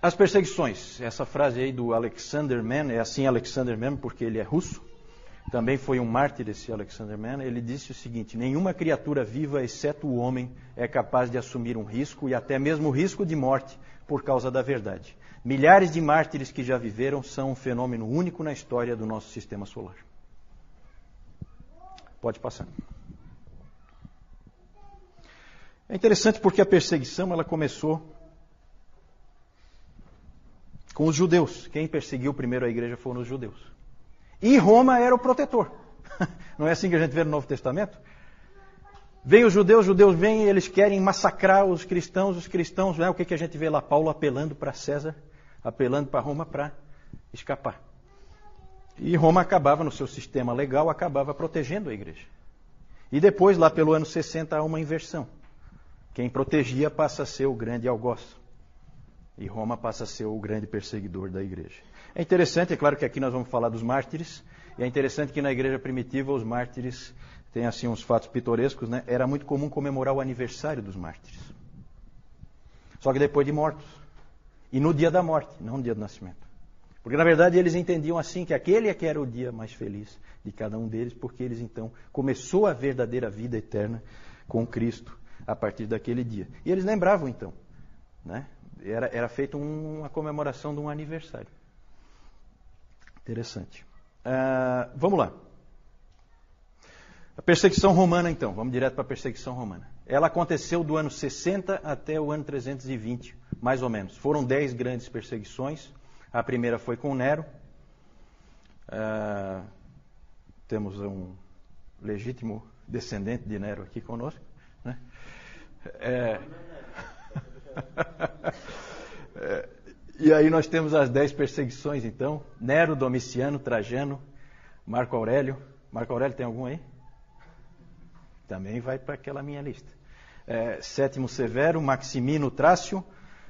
As perseguições. Essa frase aí do Alexander Mann, é assim Alexander Mann porque ele é russo. Também foi um mártir esse Alexander Mann. Ele disse o seguinte: nenhuma criatura viva, exceto o homem, é capaz de assumir um risco, e até mesmo o risco de morte, por causa da verdade. Milhares de mártires que já viveram são um fenômeno único na história do nosso sistema solar. Pode passar. É interessante porque a perseguição ela começou com os judeus. Quem perseguiu primeiro a igreja foram os judeus. E Roma era o protetor. Não é assim que a gente vê no Novo Testamento? Vem os judeus vêm e eles querem massacrar os cristãos, né? O que a gente vê lá? Paulo apelando para César, apelando para Roma para escapar. E Roma acabava, no seu sistema legal, acabava protegendo a igreja. E depois, lá pelo ano 60, há uma inversão. Quem protegia passa a ser o grande algoz. E Roma passa a ser o grande perseguidor da igreja. É interessante, é claro que aqui nós vamos falar dos mártires, e é interessante que na igreja primitiva os mártires têm assim uns fatos pitorescos, né? Era muito comum comemorar o aniversário dos mártires. Só que depois de mortos. E no dia da morte, não no dia do nascimento. Porque na verdade eles entendiam assim que aquele é que era o dia mais feliz de cada um deles, porque eles então começou a verdadeira vida eterna com Cristo a partir daquele dia. E eles lembravam então, né? Era feita uma comemoração de um aniversário. Interessante. Vamos lá. A perseguição romana, então. Vamos direto para a perseguição romana. Ela aconteceu do ano 60 até o ano 320, mais ou menos. Foram 10 grandes perseguições. A primeira foi com Nero. Temos um legítimo descendente de Nero aqui conosco, né? E aí nós temos as 10 perseguições, então. Nero, Domiciano, Trajano, Marco Aurélio. Marco Aurélio tem algum aí? Também vai para aquela minha lista. Sétimo Severo, Maximino, Trácio,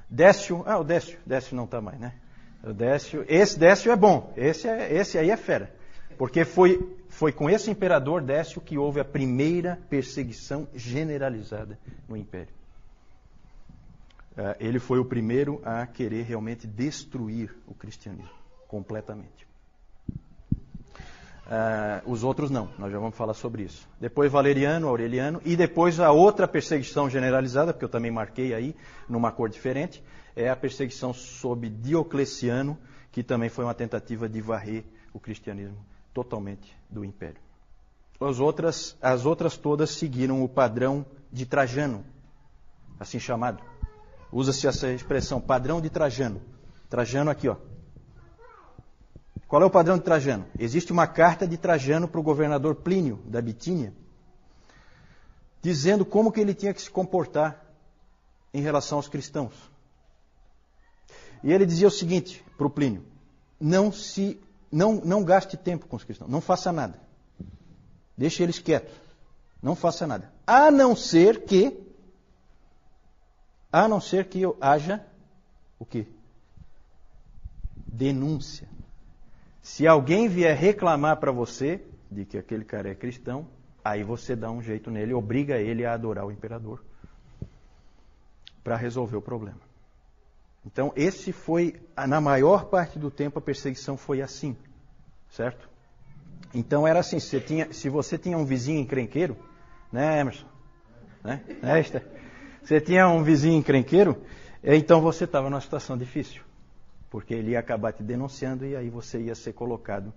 Décio. O Décio. Décio não está mais, né? O Décio. Esse Décio é bom. Esse aí é fera. Porque foi com esse imperador Décio que houve a primeira perseguição generalizada no Império. Ele foi o primeiro a querer realmente destruir o cristianismo completamente. Os outros não, nós já vamos falar sobre isso. Depois Valeriano, Aureliano, e depois a outra perseguição generalizada, porque eu também marquei aí, numa cor diferente, é a perseguição sob Diocleciano, que também foi uma tentativa de varrer o cristianismo totalmente do Império. As outras todas seguiram o padrão de Trajano, assim chamado. Usa-se essa expressão, padrão de Trajano. Trajano aqui, ó. Qual é o padrão de Trajano? Existe uma carta de Trajano para o governador Plínio, da Bitínia, dizendo como que ele tinha que se comportar em relação aos cristãos. E ele dizia o seguinte para o Plínio: não gaste tempo com os cristãos, não faça nada. Deixe eles quietos, não faça nada. A não ser que haja o quê? Denúncia. Se alguém vier reclamar para você de que aquele cara é cristão, aí você dá um jeito nele, obriga ele a adorar o imperador para resolver o problema. Então, esse foi, na maior parte do tempo, a perseguição foi assim, certo? Então, era assim, se você tinha um vizinho encrenqueiro, né, Emerson? Né? Você tinha um vizinho encrenqueiro, então você estava numa situação difícil, porque ele ia acabar te denunciando e aí você ia ser colocado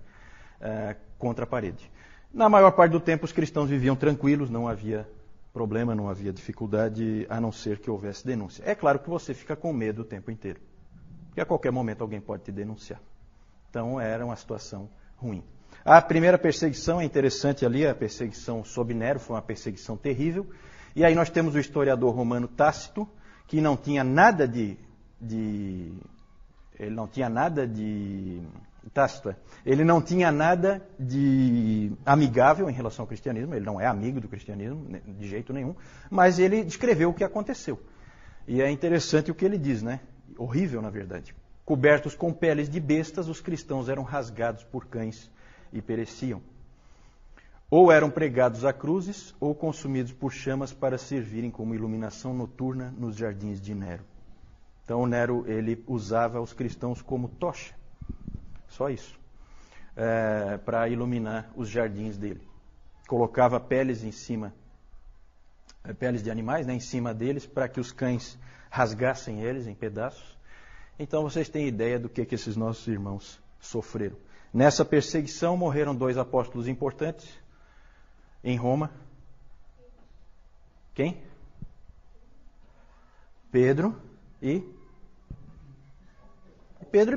contra a parede. Na maior parte do tempo, os cristãos viviam tranquilos, não havia problema, não havia dificuldade, a não ser que houvesse denúncia. É claro que você fica com medo o tempo inteiro, porque a qualquer momento alguém pode te denunciar. Então, era uma situação ruim. A primeira perseguição é interessante ali, a perseguição sob Nero, foi uma perseguição terrível. E aí nós temos o historiador romano Tácito, que não tinha nada de amigável em relação ao cristianismo, ele não é amigo do cristianismo, de jeito nenhum, mas ele descreveu o que aconteceu. E é interessante o que ele diz, né? Horrível, na verdade. Cobertos com peles de bestas, os cristãos eram rasgados por cães e pereciam. Ou eram pregados a cruzes, ou consumidos por chamas para servirem como iluminação noturna nos jardins de Nero. Então o Nero, ele usava os cristãos como tocha, só isso, para iluminar os jardins dele. Colocava peles em cima, peles de animais, né, em cima deles, para que os cães rasgassem eles em pedaços. Então vocês têm ideia do que esses nossos irmãos sofreram. Nessa perseguição morreram 2 apóstolos importantes em Roma. Quem? Pedro e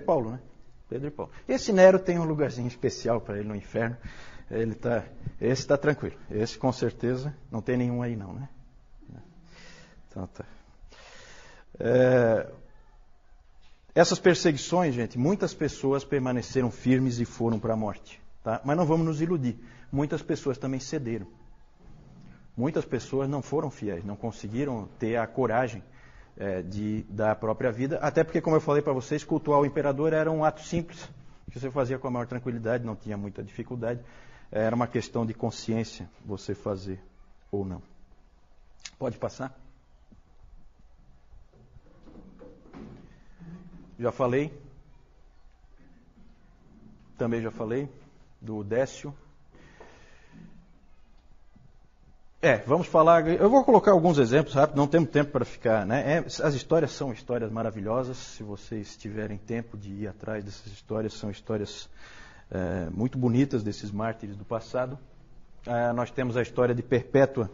Paulo, né? Pedro e Paulo. Esse Nero tem um lugarzinho especial para ele no inferno. Esse está tranquilo. Esse com certeza não tem nenhum aí não, né? Então tá. Essas perseguições, gente, muitas pessoas permaneceram firmes e foram para a morte. Tá? Mas não vamos nos iludir. Muitas pessoas também cederam. Muitas pessoas não foram fiéis, não conseguiram ter a coragem de dar a própria vida. Até porque, como eu falei para vocês, cultuar o imperador era um ato simples, que você fazia com a maior tranquilidade, não tinha muita dificuldade. Era uma questão de consciência você fazer ou não. Pode passar? Já falei. Também já falei do Décio. Vamos falar. Eu vou colocar alguns exemplos rápidos, não temos tempo para ficar, né? As histórias são histórias maravilhosas. Se vocês tiverem tempo de ir atrás dessas histórias, são histórias muito bonitas desses mártires do passado. Nós temos a história de Perpétua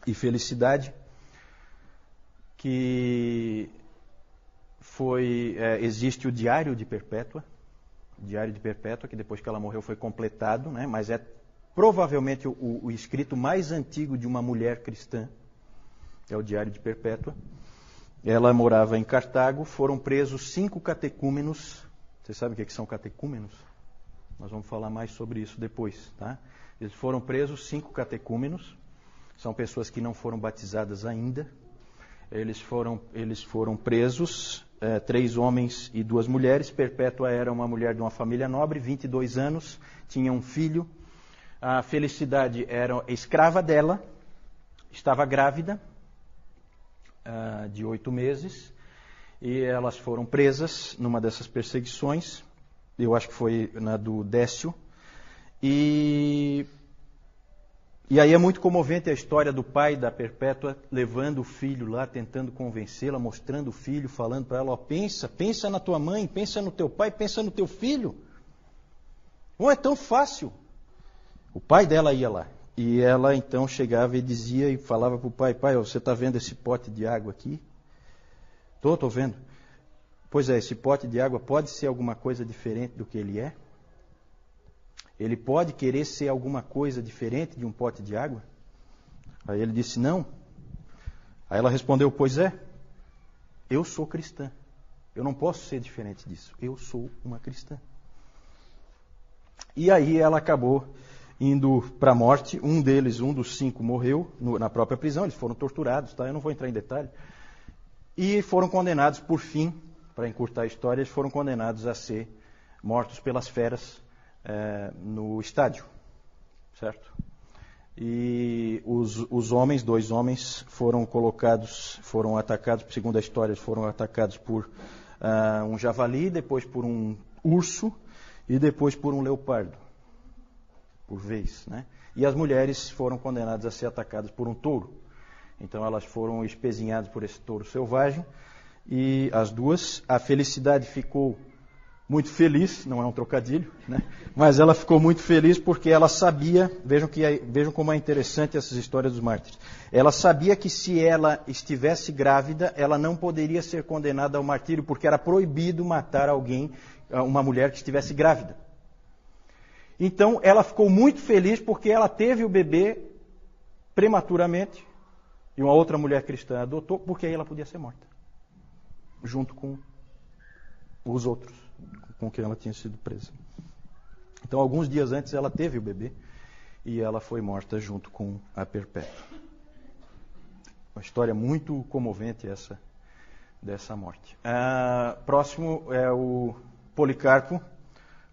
e Felicidade, que existe o Diário de Perpétua. O Diário de Perpétua, que depois que ela morreu foi completado, né? Mas é provavelmente o escrito mais antigo de uma mulher cristã. É o Diário de Perpétua. Ela morava em Cartago. Foram presos 5 catecúmenos. Vocês sabem o que são catecúmenos? Nós vamos falar mais sobre isso depois, tá? Eles foram presos 5 catecúmenos. São pessoas que não foram batizadas ainda. Eles foram presos, 3 homens e 2 mulheres. Perpétua era uma mulher de uma família nobre, 22 anos, tinha um filho. A Felicidade era escrava dela, estava grávida de 8 meses, e elas foram presas numa dessas perseguições. Eu acho que foi na do Décio. E aí é muito comovente a história do pai da Perpétua levando o filho lá, tentando convencê-la, mostrando o filho, falando para ela, pensa na tua mãe, pensa no teu pai, pensa no teu filho. Não é tão fácil. O pai dela ia lá. E ela então chegava e dizia e falava para o pai, você está vendo esse pote de água aqui? Estou vendo. Pois esse pote de água pode ser alguma coisa diferente do que ele é? Ele pode querer ser alguma coisa diferente de um pote de água? Aí ele disse, não. Aí ela respondeu, pois é, eu sou cristã. Eu não posso ser diferente disso. Eu sou uma cristã. E aí ela acabou indo para a morte. Um dos 5 morreu na própria prisão. Eles foram torturados, tá? Eu não vou entrar em detalhe. E foram condenados, por fim, para encurtar a história, eles foram condenados a ser mortos pelas feras no estádio, certo? E os homens, 2 homens, foram atacados, segundo a história, foram atacados por um javali, depois por um urso e depois por um leopardo, por vez, né? E as mulheres foram condenadas a ser atacadas por um touro. Então elas foram espezinhadas por esse touro selvagem, e as 2, a Felicidade ficou muito feliz, não é um trocadilho, né? Mas ela ficou muito feliz porque ela sabia, vejam como é interessante essas histórias dos mártires. Ela sabia que se ela estivesse grávida, ela não poderia ser condenada ao martírio, porque era proibido matar alguém, uma mulher que estivesse grávida. Então ela ficou muito feliz porque ela teve o bebê prematuramente, e uma outra mulher cristã adotou, porque aí ela podia ser morta, junto com os outros com quem ela tinha sido presa. Então, alguns dias antes, ela teve o bebê e ela foi morta junto com a Perpétua. Uma história muito comovente essa dessa morte. Próximo é o Policarpo.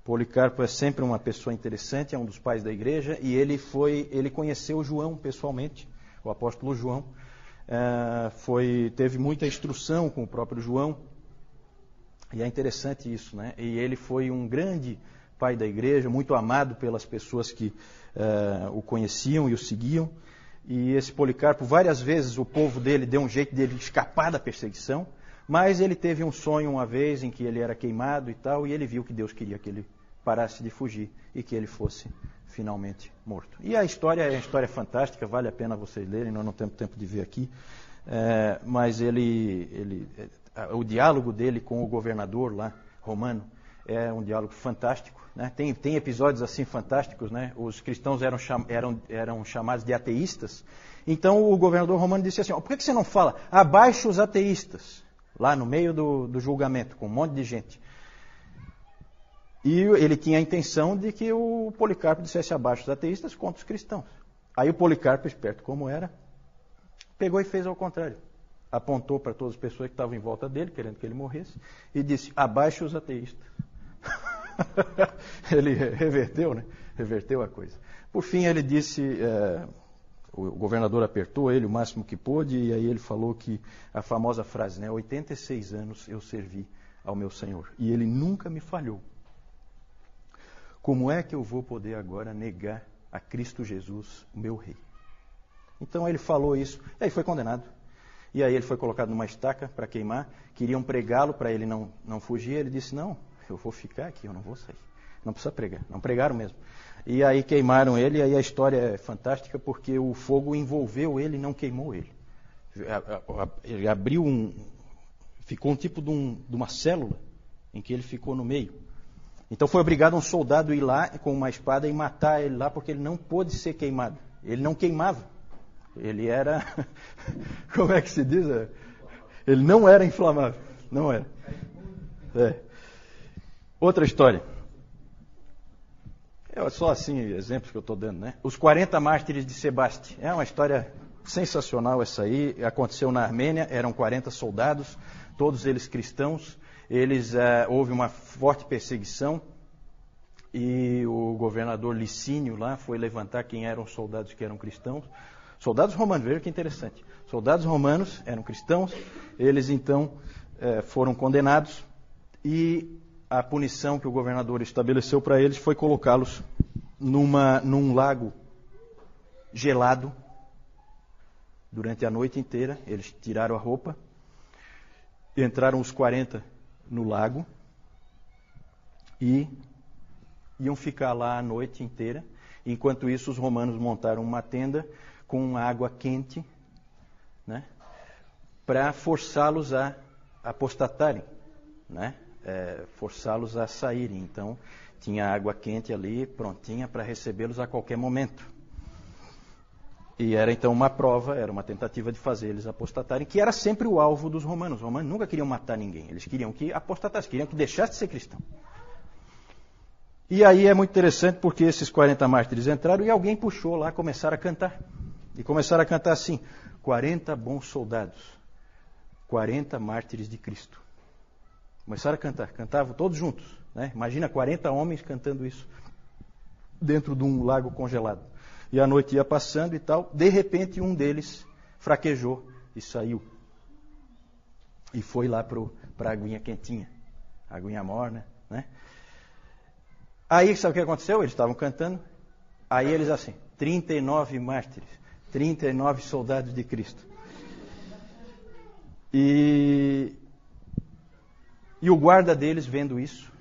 Policarpo é sempre uma pessoa interessante, é um dos pais da igreja, e ele conheceu João pessoalmente, o apóstolo João. teve muita instrução com o próprio João. E é interessante isso, né? E ele foi um grande pai da igreja, muito amado pelas pessoas que o conheciam e o seguiam. E esse Policarpo, várias vezes o povo dele deu um jeito dele escapar da perseguição, mas ele teve um sonho uma vez em que ele era queimado e tal, e ele viu que Deus queria que ele parasse de fugir e que ele fosse finalmente morto. E a história é uma história fantástica, vale a pena vocês lerem, nós não temos tempo de ver aqui, mas o diálogo dele com o governador lá, romano, é um diálogo fantástico, né? Tem episódios assim fantásticos, né? Os cristãos eram chamados de ateístas. Então o governador romano disse assim: por que você não fala abaixo os ateístas? Lá no meio do julgamento, com um monte de gente. E ele tinha a intenção de que o Policarpo dissesse abaixo os ateístas contra os cristãos. Aí o Policarpo, esperto como era, pegou e fez ao contrário. Apontou para todas as pessoas que estavam em volta dele, querendo que ele morresse, e disse: abaixo os ateístas. Ele reverteu, né? Reverteu a coisa. Por fim, ele disse, o governador apertou ele o máximo que pôde, e aí ele falou que a famosa frase, né? 86 anos eu servi ao meu Senhor, e ele nunca me falhou. Como é que eu vou poder agora negar a Cristo Jesus, o meu rei? Então ele falou isso, e aí foi condenado. E aí ele foi colocado numa estaca para queimar, queriam pregá-lo para ele não fugir, ele disse: não, eu vou ficar aqui, eu não vou sair. Não precisa pregar. Não pregaram mesmo. E aí queimaram ele, e aí a história é fantástica porque o fogo envolveu ele e não queimou ele. Ele abriu ficou um tipo de uma célula em que ele ficou no meio. Então foi obrigado um soldado a ir lá com uma espada e matar ele lá, porque ele não pôde ser queimado. Ele não queimava. Ele era, como é que se diz? Ele não era inflamável. Não era. Outra história. Só assim, exemplos que eu estou dando, né? Os 40 mártires de Sebaste. É uma história sensacional essa aí. Aconteceu na Armênia, eram 40 soldados, todos eles cristãos. Houve uma forte perseguição e o governador Licínio lá foi levantar quem eram os soldados que eram cristãos. Soldados romanos, veja que interessante. Soldados romanos eram cristãos, eles então foram condenados e a punição que o governador estabeleceu para eles foi colocá-los num lago gelado durante a noite inteira. Eles tiraram a roupa, entraram os 40 no lago e iam ficar lá a noite inteira. Enquanto isso, os romanos montaram uma tenda com água quente, né, para forçá-los a apostatarem, né? Forçá-los a saírem. Então, tinha água quente ali, prontinha para recebê-los a qualquer momento. E era então uma prova, era uma tentativa de fazer eles apostatarem, que era sempre o alvo dos romanos. Os romanos nunca queriam matar ninguém, eles queriam que apostatassem, queriam que deixasse de ser cristão. E aí é muito interessante porque esses 40 mártires entraram e alguém puxou lá, começaram a cantar. E começaram a cantar assim: 40 bons soldados, 40 mártires de Cristo. Começaram a cantar, cantavam todos juntos, né? Imagina 40 homens cantando isso dentro de um lago congelado. E a noite ia passando e tal, de repente um deles fraquejou e saiu. E foi lá para a aguinha quentinha, a aguinha morna, né? Aí sabe o que aconteceu? Eles estavam cantando, aí eles assim, 39 mártires, 39 soldados de Cristo. E o guarda deles, vendo isso,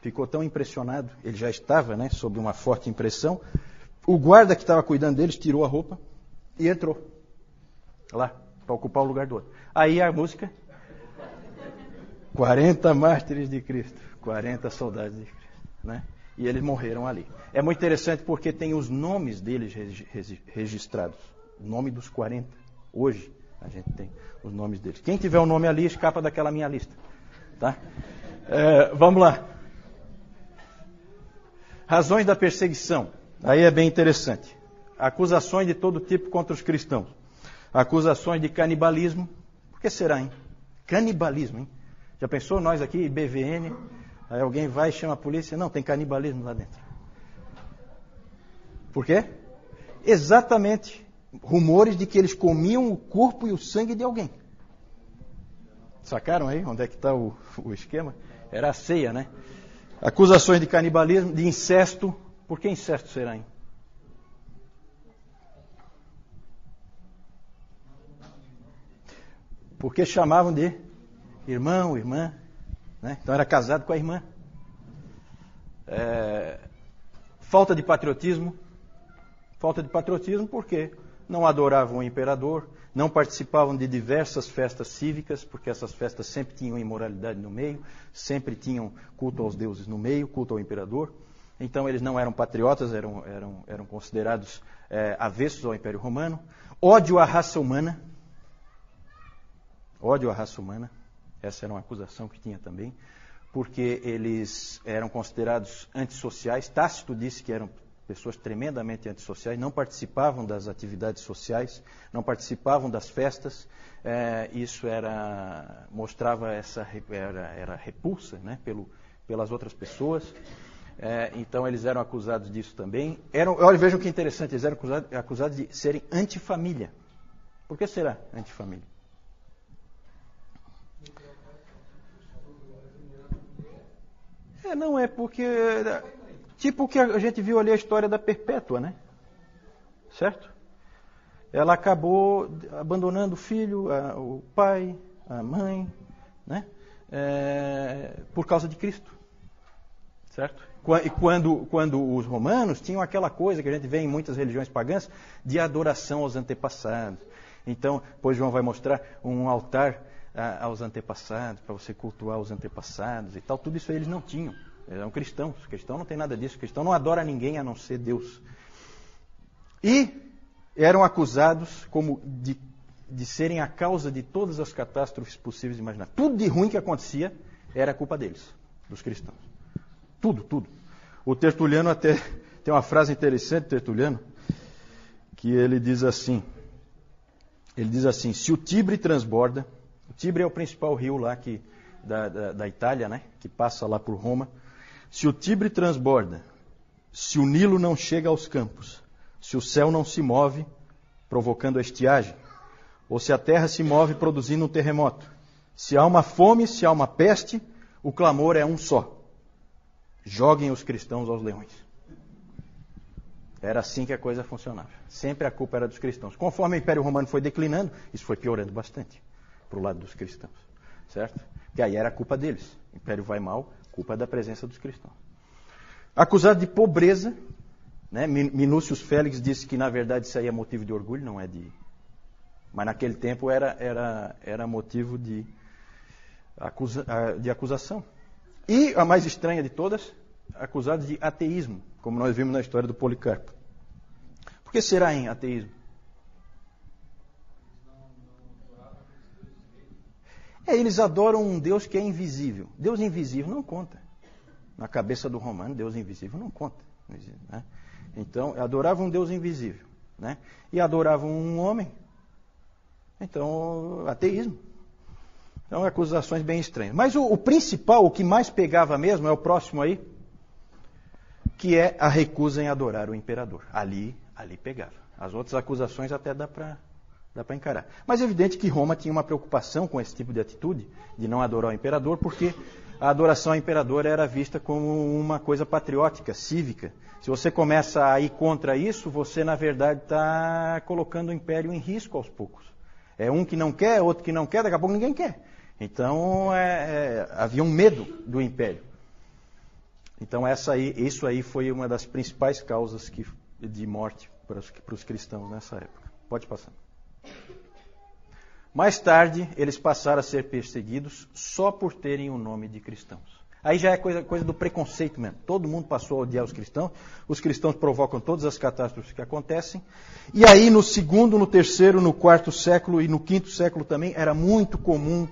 ficou tão impressionado, ele já estava, né, sob uma forte impressão. O guarda que estava cuidando deles tirou a roupa e entrou lá, para ocupar o lugar do outro. Aí a música, 40 mártires de Cristo, 40 soldados de Cristo, né? E eles morreram ali. É muito interessante porque tem os nomes deles registrados, o nome dos 40. Hoje a gente tem os nomes deles. Quem tiver o nome ali, escapa daquela minha lista. Tá? Vamos lá. Razões da perseguição. Aí é bem interessante. Acusações de todo tipo contra os cristãos. Acusações de canibalismo. Por que será, hein? Canibalismo, hein? Já pensou nós aqui, BVN, aí alguém vai e chama a polícia? Não, tem canibalismo lá dentro. Por quê? Exatamente rumores de que eles comiam o corpo e o sangue de alguém. Sacaram aí onde é que está o esquema? Era a ceia, né? Acusações de canibalismo, de incesto. Por que incesto será, hein? Porque chamavam de irmão, irmã, né? Então era casado com a irmã. Falta de patriotismo. Falta de patriotismo porque não adoravam o imperador, não participavam de diversas festas cívicas, porque essas festas sempre tinham imoralidade no meio, sempre tinham culto aos deuses no meio, culto ao imperador. Então eles não eram patriotas, eram considerados avessos ao Império Romano. Ódio à raça humana. Ódio à raça humana. Essa era uma acusação que tinha também, porque eles eram considerados antissociais. Tácito disse que eram pessoas tremendamente antissociais, não participavam das atividades sociais, não participavam das festas. Isso mostrava era repulsa, né, pelas outras pessoas. Então eles eram acusados disso também. Olha, vejam que interessante, eles eram acusados de serem antifamília. Por que será antifamília? Não é porque... Tipo o que a gente viu ali a história da Perpétua, né? Certo? Ela acabou abandonando o filho, o pai, a mãe, né? Por causa de Cristo. Certo? E quando os romanos tinham aquela coisa que a gente vê em muitas religiões pagãs, de adoração aos antepassados. Então, depois João vai mostrar um altar aos antepassados, para você cultuar os antepassados e tal. Tudo isso aí eles não tinham. Eles eram cristãos. O cristão não tem nada disso. O cristão não adora ninguém a não ser Deus. E eram acusados como de serem a causa de todas as catástrofes possíveis e imagináveis. Tudo de ruim que acontecia era culpa deles, dos cristãos. Tudo. O Tertuliano até tem uma frase interessante, Tertuliano, que ele diz assim, se o Tibre transborda, o Tibre é o principal rio lá da Itália, né, que passa lá por Roma. Se o Tibre transborda, se o Nilo não chega aos campos, se o céu não se move, provocando a estiagem, ou se a terra se move produzindo um terremoto, se há uma fome, se há uma peste, o clamor é um só: joguem os cristãos aos leões. Era assim que a coisa funcionava. Sempre a culpa era dos cristãos. Conforme o Império Romano foi declinando, isso foi piorando bastante para o lado dos cristãos. Certo? Que aí era a culpa deles. O Império vai mal, culpa da presença dos cristãos. Acusado de pobreza, né? Minúcius Félix disse que na verdade isso aí é motivo de orgulho, não é de... Mas naquele tempo era motivo de acusação. E a mais estranha de todas, acusado de ateísmo, como nós vimos na história do Policarpo. Por que será em ateísmo? Eles adoram um Deus que é invisível. Deus invisível não conta. Na cabeça do romano, Deus invisível não conta. Né? Então, adoravam um Deus invisível. Né? E adoravam um homem. Então, ateísmo. Então, acusações bem estranhas. Mas o principal, o que mais pegava mesmo, é o próximo aí, que é a recusa em adorar o imperador. Ali pegava. As outras acusações até dá para encarar. Mas é evidente que Roma tinha uma preocupação com esse tipo de atitude, de não adorar o imperador, porque a adoração ao imperador era vista como uma coisa patriótica, cívica. Se você começa a ir contra isso, você, na verdade, está colocando o império em risco aos poucos. É um que não quer, outro que não quer, daqui a pouco ninguém quer. Então, havia um medo do império. Então, isso aí foi uma das principais causas de morte para os cristãos nessa época. Pode passar. Mais tarde, eles passaram a ser perseguidos só por terem o nome de cristãos. Aí já é coisa do preconceito mesmo. Todo mundo passou a odiar os cristãos provocam todas as catástrofes que acontecem. E aí no segundo, no terceiro, no quarto século e no quinto século também, era muito comum,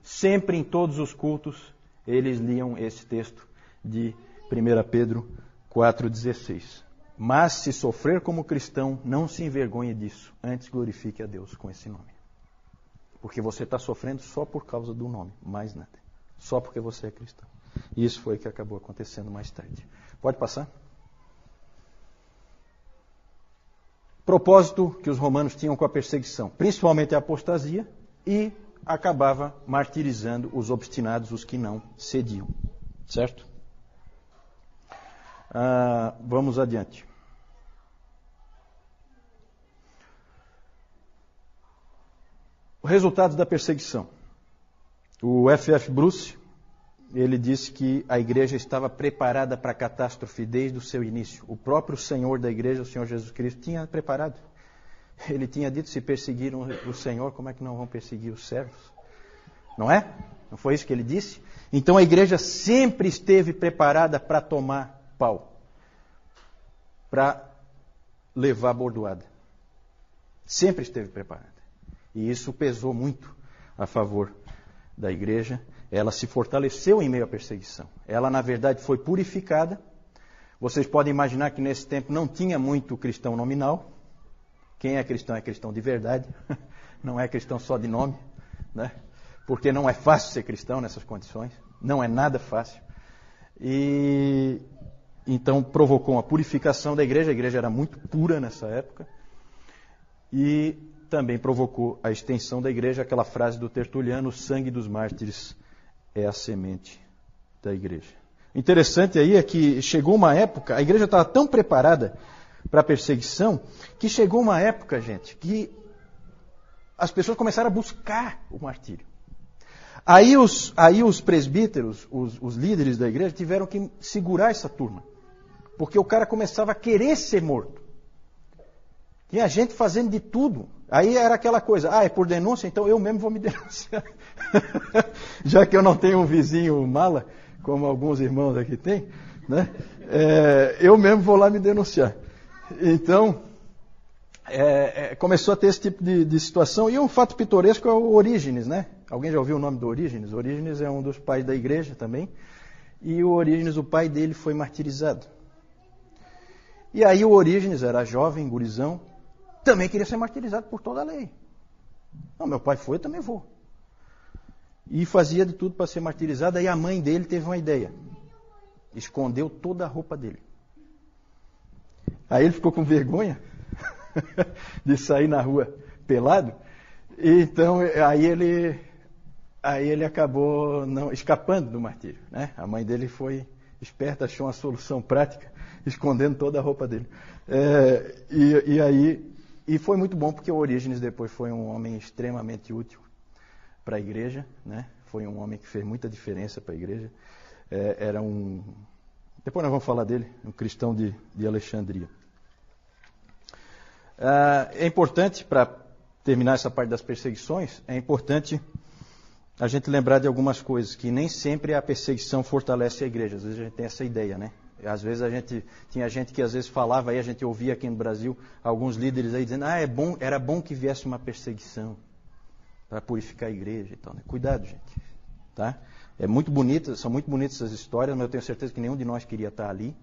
sempre em todos os cultos, eles liam esse texto de 1 Pedro 4,16. Mas se sofrer como cristão, não se envergonhe disso, antes glorifique a Deus com esse nome. Porque você está sofrendo só por causa do nome, mais nada. Só porque você é cristão. E isso foi o que acabou acontecendo mais tarde. Pode passar? propósito que os romanos tinham com a perseguição, principalmente a apostasia, e acabava martirizando os obstinados, os que não cediam. Certo? Vamos adiante. Os resultados da perseguição. O F.F. Bruce, ele disse que a igreja estava preparada para a catástrofe desde o seu início. O próprio Senhor da igreja, o Senhor Jesus Cristo, tinha preparado. Ele tinha dito, se perseguiram o Senhor, como é que não vão perseguir os servos? Não é? Não foi isso que ele disse? Então a igreja sempre esteve preparada para tomar pau, para levar a bordoada. Sempre esteve preparada. E isso pesou muito a favor da igreja. Ela se fortaleceu em meio à perseguição. Ela, na verdade, foi purificada. Vocês podem imaginar que nesse tempo não tinha muito cristão nominal. Quem é cristão de verdade. Não é cristão só de nome, né? Porque não é fácil ser cristão nessas condições. Não é nada fácil. E então provocou uma purificação da igreja. A igreja era muito pura nessa época. E também provocou a extensão da igreja, aquela frase do Tertuliano, o sangue dos mártires é a semente da igreja. O interessante aí é que chegou uma época, a igreja estava tão preparada para a perseguição, que chegou uma época, gente, que as pessoas começaram a buscar o martírio. Aí os presbíteros, os líderes da igreja, tiveram que segurar essa turma, porque o cara começava a querer ser morto. Tinha gente fazendo de tudo. Aí era aquela coisa, é por denúncia, então eu mesmo vou me denunciar. Já que eu não tenho um vizinho mala, como alguns irmãos aqui têm, né? Eu mesmo vou lá me denunciar. Então, começou a ter esse tipo de situação. E um fato pitoresco é o Orígenes, né? Alguém já ouviu o nome do Orígenes? Orígenes é um dos pais da igreja também. E o Orígenes, o pai dele, foi martirizado. E aí o Orígenes era jovem, gurizão, também queria ser martirizado por toda a lei. Não, meu pai foi, eu também vou. E fazia de tudo para ser martirizado. Aí a mãe dele teve uma ideia. Escondeu toda a roupa dele. Aí ele ficou com vergonha de sair na rua pelado. Então, aí ele acabou escapando do martírio, né? A mãe dele foi esperta, achou uma solução prática, escondendo toda a roupa dele. E foi muito bom, porque o Orígenes depois foi um homem extremamente útil para a igreja, né? Foi um homem que fez muita diferença para a igreja. Depois nós vamos falar dele, um cristão de Alexandria. É importante, para terminar essa parte das perseguições, é importante a gente lembrar de algumas coisas, que nem sempre a perseguição fortalece a igreja. Às vezes a gente tem essa ideia, né? Às vezes tinha gente que às vezes falava, aí a gente ouvia aqui no Brasil, alguns líderes aí dizendo, era bom que viesse uma perseguição para purificar a igreja e tal, né? Cuidado, gente, tá? São muito bonitas essas histórias, mas eu tenho certeza que nenhum de nós queria estar ali.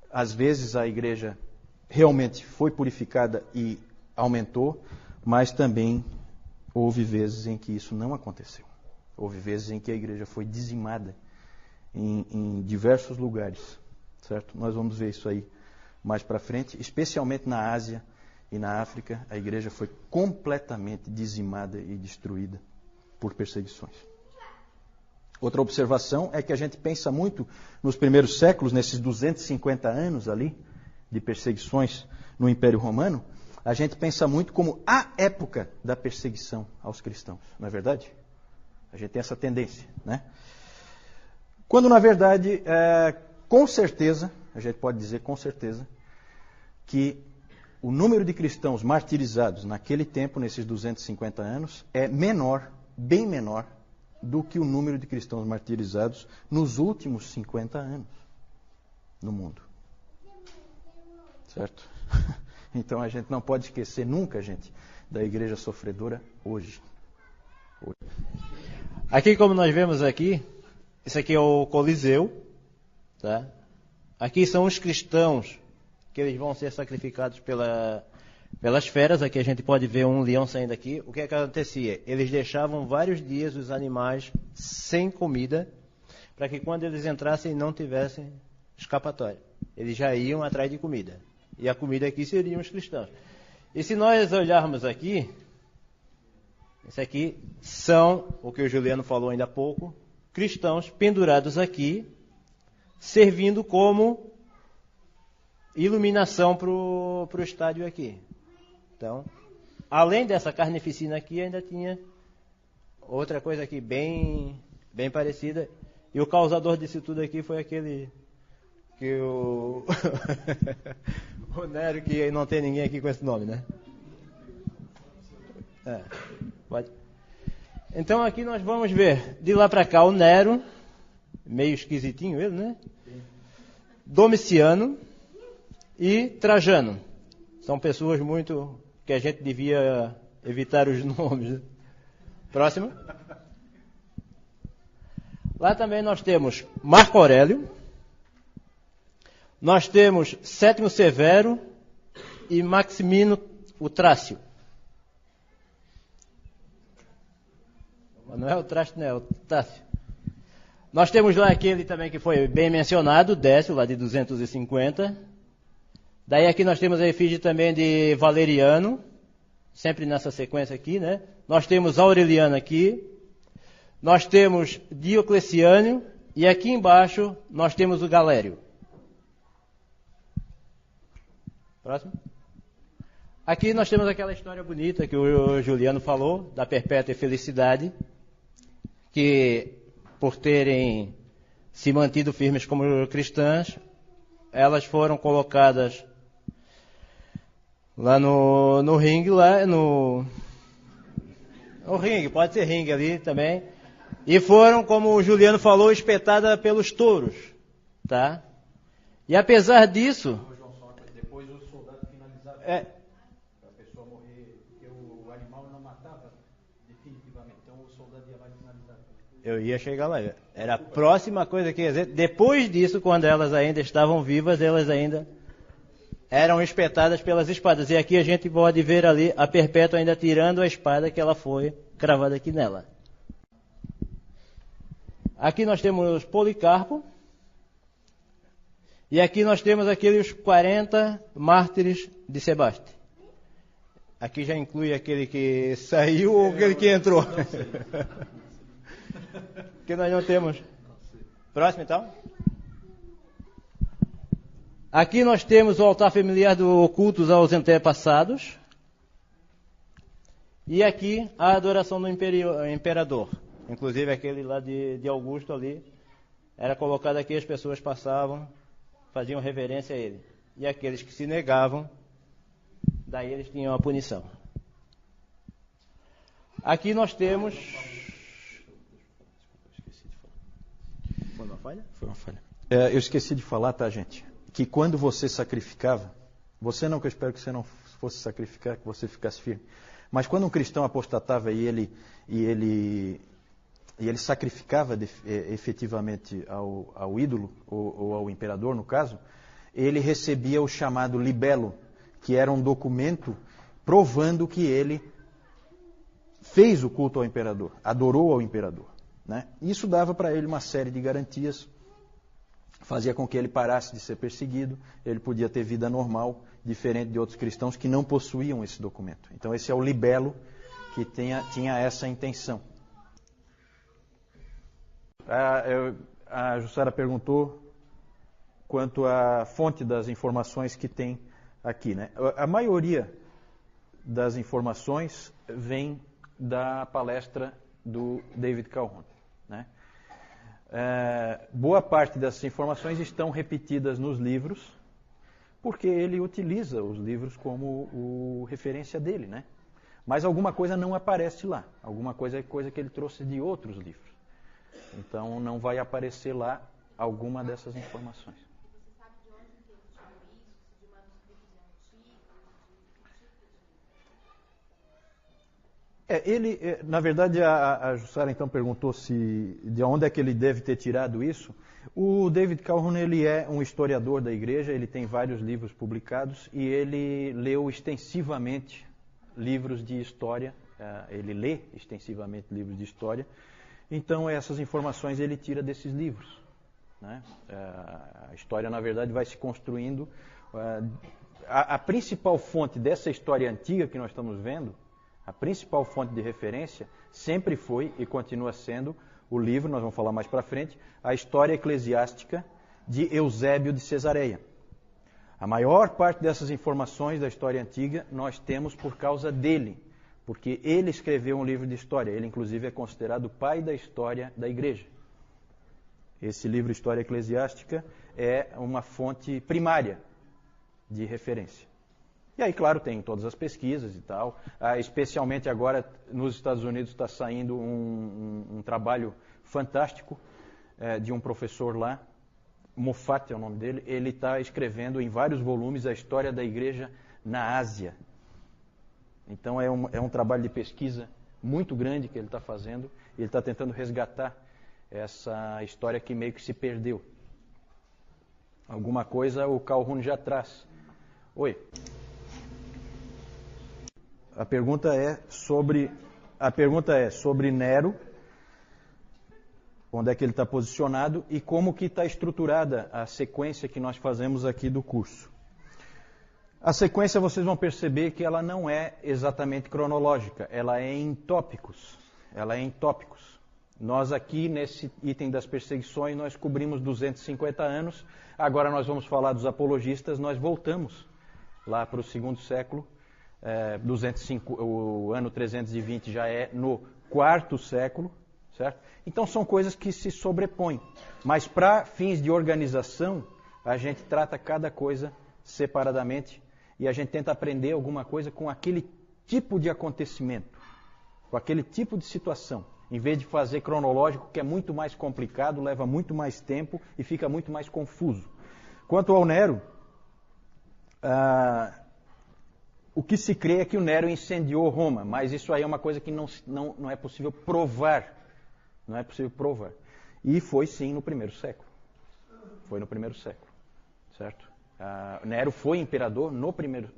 Às vezes a igreja realmente foi purificada e aumentou, mas também houve vezes em que isso não aconteceu. Houve vezes em que a igreja foi dizimada em diversos lugares, certo? Nós vamos ver isso aí mais para frente, especialmente na Ásia e na África, a igreja foi completamente dizimada e destruída por perseguições. Outra observação é que a gente pensa muito nos primeiros séculos, nesses 250 anos ali de perseguições no Império Romano, a gente pensa muito como a época da perseguição aos cristãos, não é verdade? A gente tem essa tendência, né? Quando, na verdade, com certeza, a gente pode dizer com certeza, que o número de cristãos martirizados naquele tempo, nesses 250 anos, é menor, bem menor, do que o número de cristãos martirizados nos últimos 50 anos no mundo. Certo? Então a gente não pode esquecer nunca, gente, da igreja sofredora hoje. Aqui, como nós vemos aqui, esse aqui é o Coliseu, tá? Aqui são os cristãos que eles vão ser sacrificados pelas feras. Aqui a gente pode ver um leão saindo aqui. O que acontecia? Eles deixavam vários dias os animais sem comida, para que quando eles entrassem não tivessem escapatória. Eles já iam atrás de comida. E a comida aqui seriam os cristãos. E se nós olharmos aqui, isso aqui são, o que o Juliano falou ainda há pouco, cristãos pendurados aqui, servindo como iluminação para o estádio aqui. Então, além dessa carnificina aqui, ainda tinha outra coisa aqui bem parecida. E o causador disso tudo aqui foi aquele que o o Nero, que não tem ninguém aqui com esse nome, né? Pode. Então aqui nós vamos ver, de lá para cá, o Nero, meio esquisitinho ele, né? Domiciano e Trajano. São pessoas muito que a gente devia evitar os nomes. Né? Próximo. Lá também nós temos Marco Aurélio, nós temos Sétimo Severo e Maximino o Trácio. Não é o Trácio, não é o Trácio. Nós temos lá aquele também que foi bem mencionado, Décio, lá de 250. Daí aqui nós temos a efígie também de Valeriano, sempre nessa sequência aqui, né? Nós temos Aureliano aqui. Nós temos Diocleciano e aqui embaixo nós temos o Galério. Próximo. Aqui nós temos aquela história bonita que o Juliano falou, da perpétua felicidade, que por terem se mantido firmes como cristãs, elas foram colocadas lá no ringue, lá no ringue, pode ser ringue ali também. E foram, como o Juliano falou, espetadas pelos touros, tá? E apesar disso... Depois o soldado finalizava. Para a pessoa morrer, porque o animal não matava definitivamente. Então o soldado ia lá e finalizava. Eu ia chegar lá. Era a próxima coisa que ia dizer. Depois disso, quando elas ainda estavam vivas, elas ainda eram espetadas pelas espadas. E aqui a gente pode ver ali a Perpétua ainda tirando a espada que ela foi cravada aqui nela. Aqui nós temos Policarpo. E aqui nós temos aqueles 40 mártires de Sebaste. Aqui já inclui aquele que saiu ou aquele que entrou. Que nós não temos. Próximo então. Aqui nós temos o altar familiar do cultos aos antepassados. E aqui a adoração do imperador. Inclusive aquele lá de Augusto ali. Era colocado aqui, as pessoas passavam, faziam reverência a ele. E aqueles que se negavam, daí eles tinham a punição. Aqui nós temos... Foi uma falha? Foi uma falha. Eu esqueci de falar, tá, gente? Que quando você sacrificava, você não, que eu espero que você não fosse sacrificar, que você ficasse firme. Mas quando um cristão apostatava e ele sacrificava efetivamente ao ídolo, ou ao imperador, no caso, ele recebia o chamado libelo, que era um documento provando que ele fez o culto ao imperador, adorou ao imperador. Né? Isso dava para ele uma série de garantias, fazia com que ele parasse de ser perseguido, ele podia ter vida normal, diferente de outros cristãos que não possuíam esse documento. Então esse é o libelo que tinha essa intenção. A Jussara perguntou quanto à fonte das informações que tem aqui. Né? A maioria das informações vem da palestra do David Calhoun. Né? Boa parte dessas informações estão repetidas nos livros, porque ele utiliza os livros como referência dele. Né? Mas alguma coisa não aparece lá. Alguma coisa é coisa que ele trouxe de outros livros. Então não vai aparecer lá alguma dessas informações. Você sabe de onde ele tirou isso? De manuscritos antigos? Na verdade, a Jussara então perguntou de onde é que ele deve ter tirado isso. O David Calhoun, ele é um historiador da igreja, ele tem vários livros publicados e ele leu extensivamente livros de história, ele lê extensivamente livros de história. Então, essas informações ele tira desses livros. né? A história, na verdade, vai se construindo. A principal fonte dessa história antiga que nós estamos vendo, a principal fonte de referência, sempre foi e continua sendo o livro, nós vamos falar mais para frente, a História Eclesiástica de Eusébio de Cesareia. A maior parte dessas informações da história antiga nós temos por causa dele, porque ele escreveu um livro de história. Ele, inclusive, é considerado o pai da história da igreja. Esse livro, História Eclesiástica, é uma fonte primária de referência. E aí, claro, tem todas as pesquisas e tal. Especialmente agora, nos Estados Unidos, está saindo um trabalho fantástico de um professor lá, Moffat é o nome dele. Ele está escrevendo em vários volumes a história da igreja na Ásia. Então é um trabalho de pesquisa muito grande que ele está fazendo. Ele está tentando resgatar essa história que meio que se perdeu. Alguma coisa o Calhoun já traz. Oi. A pergunta é sobre Nero, onde é que ele está posicionado e como que está estruturada a sequência que nós fazemos aqui do curso. A sequência, vocês vão perceber que ela não é exatamente cronológica, ela é em tópicos. Nós aqui, nesse item das perseguições, nós cobrimos 250 anos, agora nós vamos falar dos apologistas, nós voltamos lá para o segundo século, 205, o ano 320 já é no quarto século, certo? Então são coisas que se sobrepõem, mas para fins de organização, a gente trata cada coisa separadamente e a gente tenta aprender alguma coisa com aquele tipo de acontecimento, com aquele tipo de situação, em vez de fazer cronológico, que é muito mais complicado, leva muito mais tempo e fica muito mais confuso. Quanto ao Nero, o que se crê é que o Nero incendiou Roma, mas isso aí é uma coisa que não é possível provar. Não é possível provar. E foi sim no primeiro século. Foi no primeiro século. Certo? Nero foi imperador no primeiro...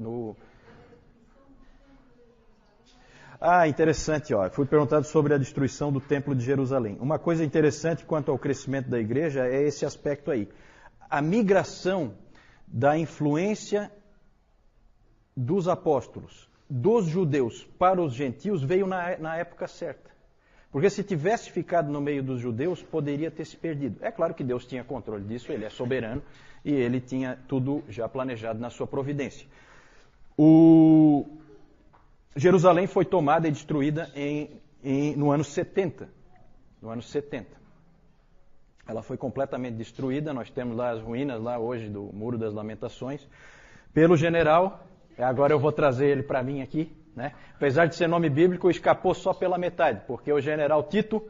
interessante. Fui perguntado sobre a destruição do Templo de Jerusalém. Uma coisa interessante quanto ao crescimento da igreja é esse aspecto aí. A migração da influência dos apóstolos, dos judeus para os gentios, veio na época certa. Porque se tivesse ficado no meio dos judeus, poderia ter se perdido. É claro que Deus tinha controle disso, ele é soberano e ele tinha tudo já planejado na sua providência. Jerusalém foi tomada e destruída no ano 70. No ano 70. Ela foi completamente destruída, nós temos lá as ruínas lá hoje do Muro das Lamentações, pelo general, agora eu vou trazer ele para mim aqui, né? Apesar de ser nome bíblico, escapou só pela metade, porque o general Tito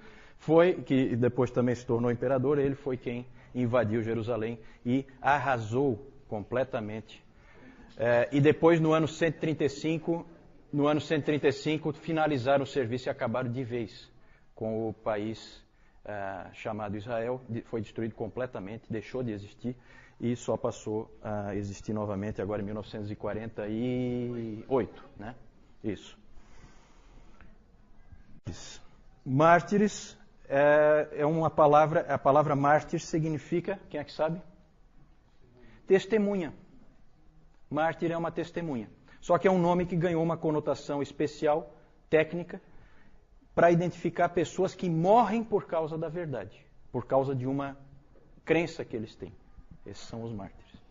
que depois também se tornou imperador, ele foi quem invadiu Jerusalém e arrasou completamente. E depois, no ano 135, finalizaram o serviço e acabaram de vez com o país chamado Israel. Foi destruído completamente, deixou de existir e só passou a existir novamente agora em 1948, né? Isso. Mártires é uma palavra, a palavra mártir significa, quem é que sabe? Testemunha. Mártir é uma testemunha. Só que é um nome que ganhou uma conotação especial, técnica, para identificar pessoas que morrem por causa da verdade, por causa de uma crença que eles têm. Esses são os mártires.